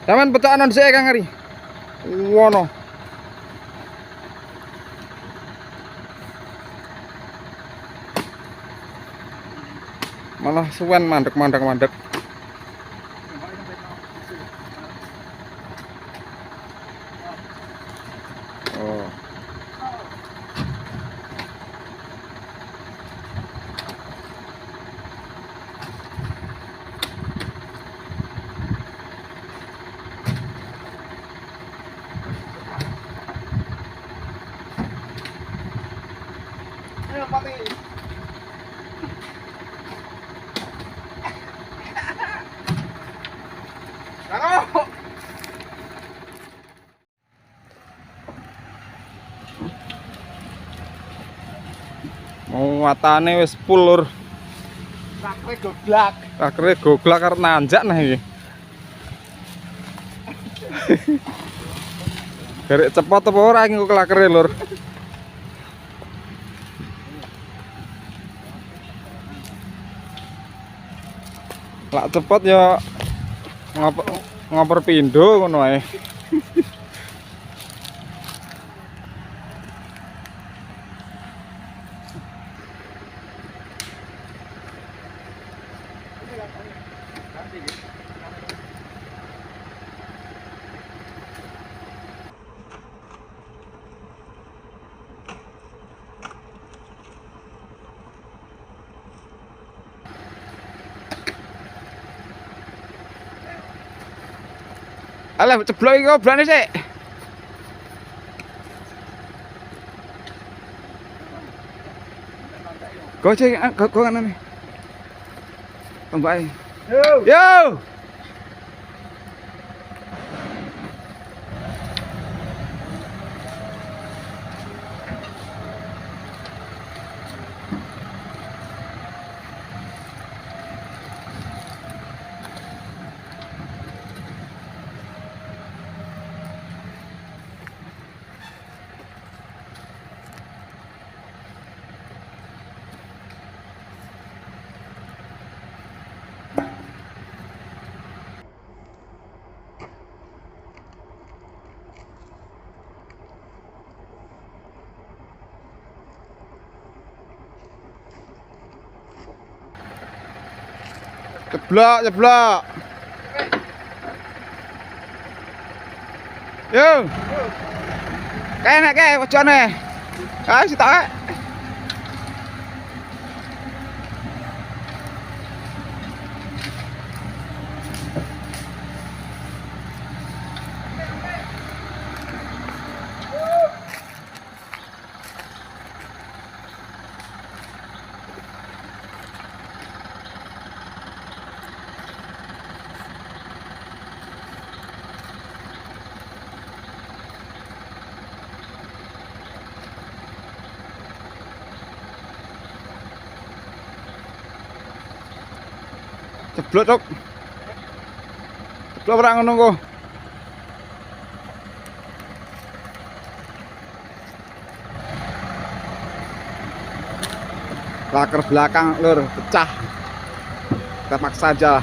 Sampeyan pecakan sik Kang Ari. Wono. Malah suwen mandek. Oh. Ayo Pati. Karo. Muatane wis full lur. Rakre goblak. Akhirnya goglak karena nanjak nah iki. Garek cepot apa ora iki kok lakere lur. Lak cepot ya ngoper pindho ngono ae. Alah ceblok iki obrane sik. Gocek go kanane. Tombake. Yo. Jeblok. Yo. Kayak kayak bocone. Ah, sitok. Jeblok tok. Jeblok ora ngono kok. Laker belakang lur pecah. Kita paksa aja.